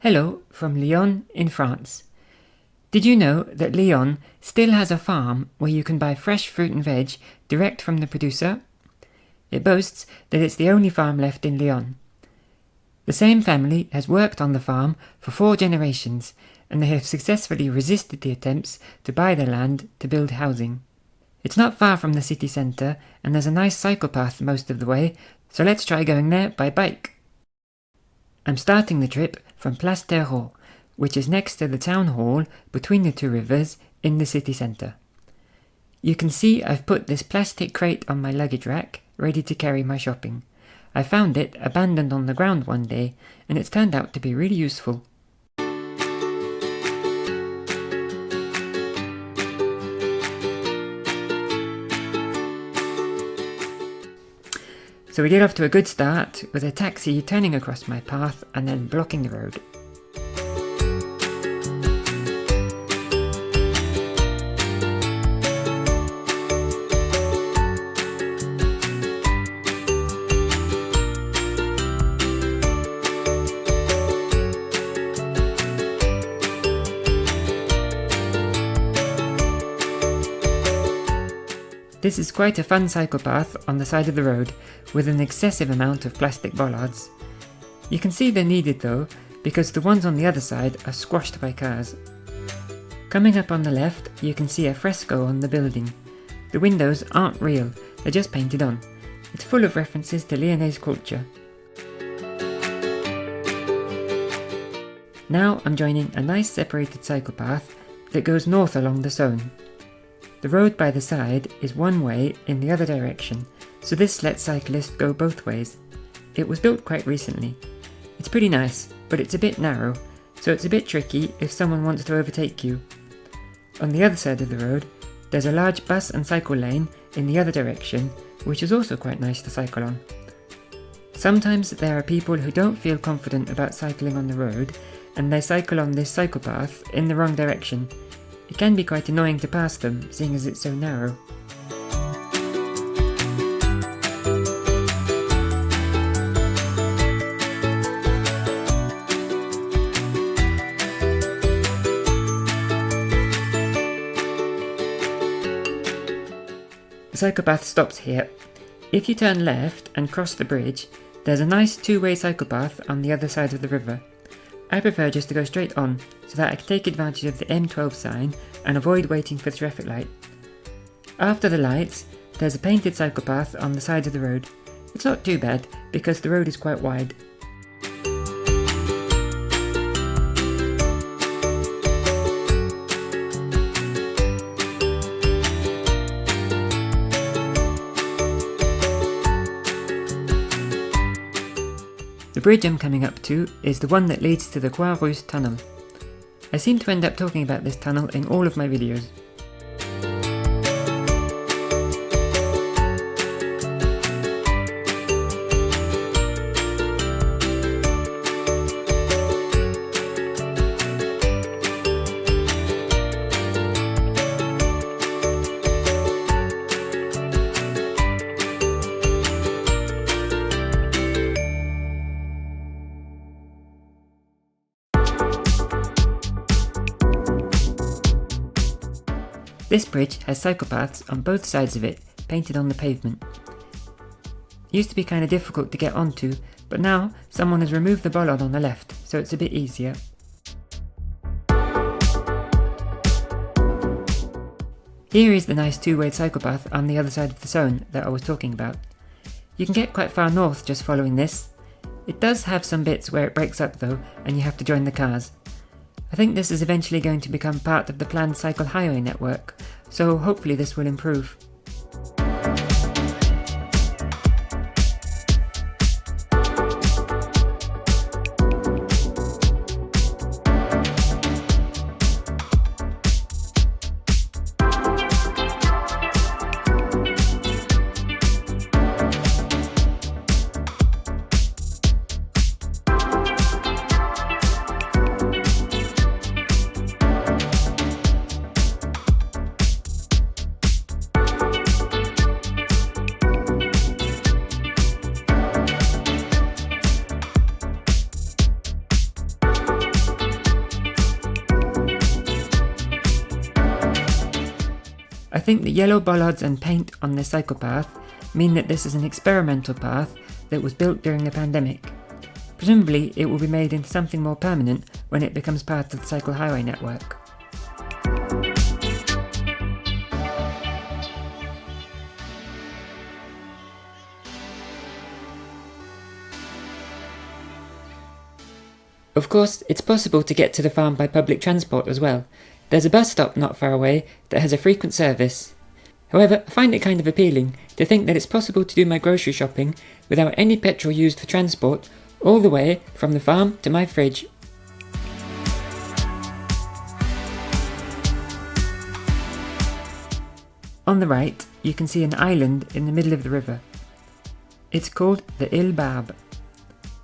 Hello from Lyon in France. Did you know that Lyon still has a farm where you can buy fresh fruit and veg direct from the producer? It boasts that it's the only farm left in Lyon. The same family has worked on the farm for 4 generations, and they have successfully resisted the attempts to buy the land to build housing. It's not far from the city centre, and there's a nice cycle path most of the way, so let's try going there by bike. I'm starting the trip from Place Terreau, which is next to the town hall between the 2 rivers in the city centre. You can see I've put this plastic crate on my luggage rack, ready to carry my shopping. I found it abandoned on the ground one day, and it's turned out to be really useful. So we get off to a good start, with a taxi turning across my path and then blocking the road. This is quite a fun cycle path on the side of the road, with an excessive amount of plastic bollards. You can see they're needed though, because the ones on the other side are squashed by cars. Coming up on the left, you can see a fresco on the building. The windows aren't real, they're just painted on. It's full of references to Lyonnaise culture. Now I'm joining a nice separated cycle path that goes north along the Saône. The road by the side is one way in the other direction, so this lets cyclists go both ways. It was built quite recently. It's pretty nice, but it's a bit narrow, so it's a bit tricky if someone wants to overtake you. On the other side of the road, there's a large bus and cycle lane in the other direction, which is also quite nice to cycle on. Sometimes there are people who don't feel confident about cycling on the road, and they cycle on this cycle path in the wrong direction. It can be quite annoying to pass them, seeing as it's so narrow. The cycle path stops here. If you turn left and cross the bridge, there's a nice 2-way cycle path on the other side of the river. I prefer just to go straight on, so that I can take advantage of the M12 sign and avoid waiting for the traffic light. After the lights, there's a painted cycle path on the side of the road. It's not too bad, because the road is quite wide. The bridge I'm coming up to is the one that leads to the Croix-Rousse tunnel. I seem to end up talking about this tunnel in all of my videos. This bridge has cycle paths on both sides of it, painted on the pavement. It used to be kind of difficult to get onto, but now someone has removed the bollard on the left, so it's a bit easier. Here is the nice 2-way cycle path on the other side of the Saône that I was talking about. You can get quite far north just following this. It does have some bits where it breaks up though, and you have to join the cars. I think this is eventually going to become part of the planned cycle highway network, so hopefully this will improve. think the yellow bollards and paint on this cycle path mean that this is an experimental path that was built during the pandemic. Presumably it will be made into something more permanent when it becomes part of the cycle highway network. Of course, it's possible to get to the farm by public transport as well. There's a bus stop not far away that has a frequent service. However, I find it kind of appealing to think that it's possible to do my grocery shopping without any petrol used for transport all the way from the farm to my fridge. On the right, you can see an island in the middle of the river. It's called the Île Barbe.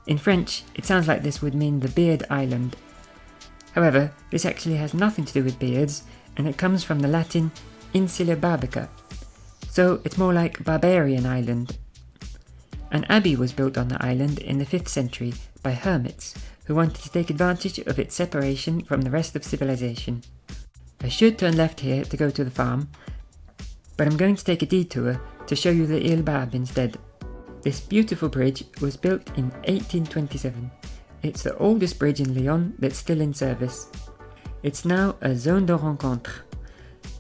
In French, it sounds like this would mean the Beard Island. However, this actually has nothing to do with beards, and it comes from the Latin Insula Barbica, so it's more like Barbarian Island. An abbey was built on the island in the 5th century by hermits who wanted to take advantage of its separation from the rest of civilization. I should turn left here to go to the farm, but I'm going to take a detour to show you the Île Barbe instead. This beautiful bridge was built in 1827. It's the oldest bridge in Lyon that's still in service. It's now a zone de rencontre,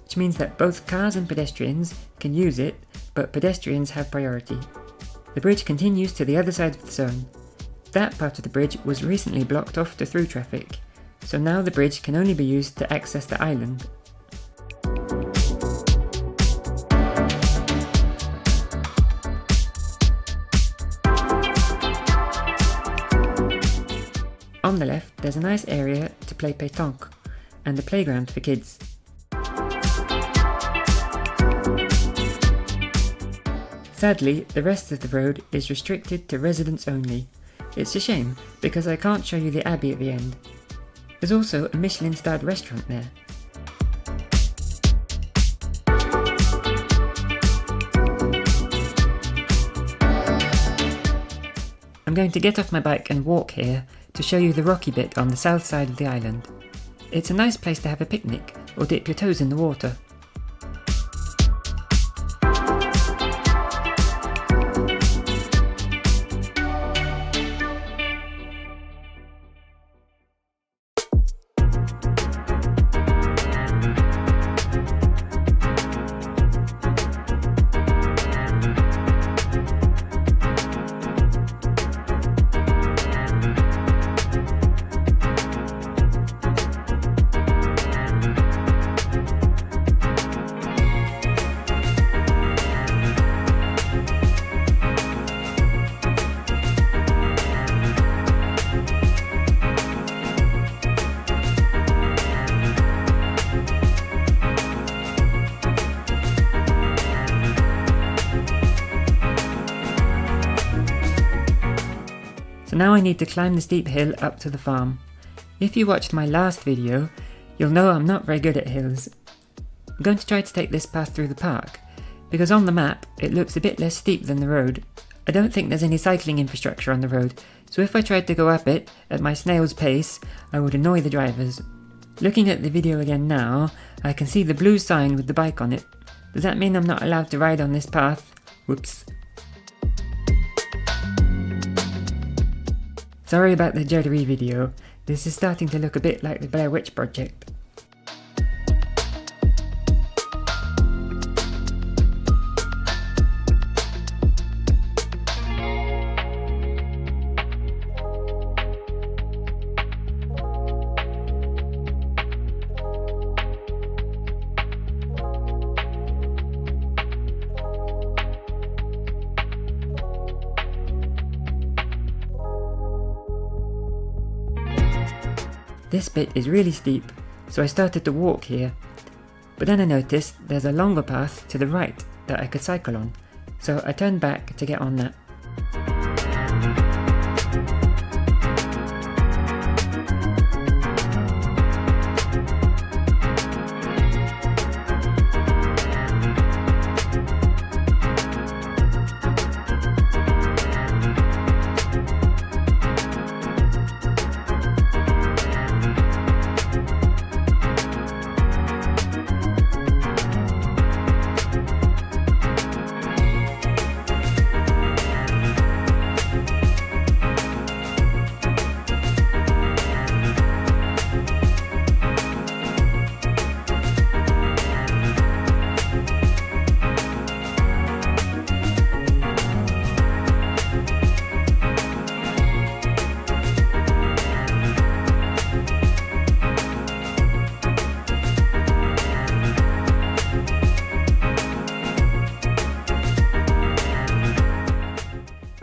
which means that both cars and pedestrians can use it, but pedestrians have priority. The bridge continues to the other side of the zone. That part of the bridge was recently blocked off to through traffic, so now the bridge can only be used to access the island. On the left, there's a nice area to play pétanque and a playground for kids. Sadly, the rest of the road is restricted to residents only. It's a shame, because I can't show you the abbey at the end. There's also a Michelin-starred restaurant there. I'm going to get off my bike and walk here to show you the rocky bit on the south side of the island. It's a nice place to have a picnic or dip your toes in the water. So now I need to climb the steep hill up to the farm. If you watched my last video, you'll know I'm not very good at hills. I'm going to try to take this path through the park, because on the map it looks a bit less steep than the road. I don't think there's any cycling infrastructure on the road, so if I tried to go up it at my snail's pace, I would annoy the drivers. Looking at the video again now, I can see the blue sign with the bike on it. Does that mean I'm not allowed to ride on this path? Whoops. Sorry about the juddery video, this is starting to look a bit like the Blair Witch Project. This bit is really steep, so I started to walk here, but then I noticed there's a longer path to the right that I could cycle on, so I turned back to get on that.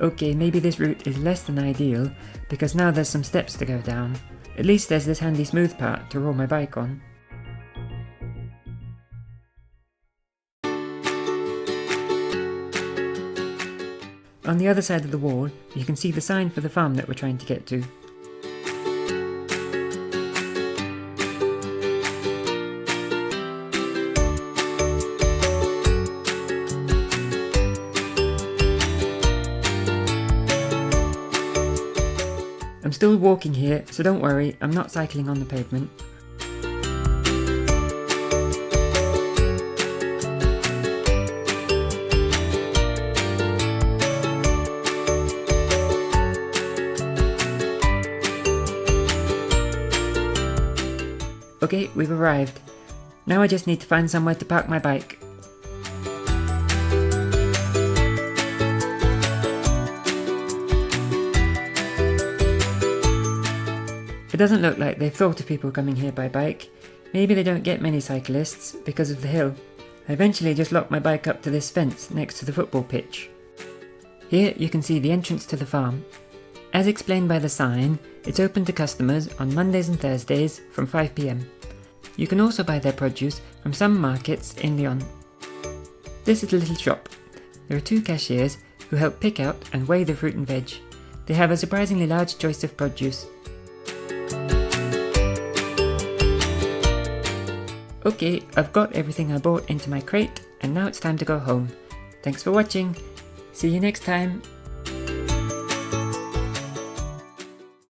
Okay, maybe this route is less than ideal, because now there's some steps to go down. At least there's this handy smooth part to roll my bike on. On the other side of the wall, you can see the sign for the farm that we're trying to get to. I'm still walking here, so don't worry, I'm not cycling on the pavement. Okay, we've arrived. Now I just need to find somewhere to park my bike. It doesn't look like they've thought of people coming here by bike. Maybe they don't get many cyclists because of the hill. I eventually just locked my bike up to this fence next to the football pitch. Here you can see the entrance to the farm. As explained by the sign, it's open to customers on Mondays and Thursdays from 5 PM. You can also buy their produce from some markets in Lyon. This is a little shop. There are 2 cashiers who help pick out and weigh the fruit and veg. They have a surprisingly large choice of produce. Okay, I've got everything I bought into my crate, and now it's time to go home. Thanks for watching. See you next time.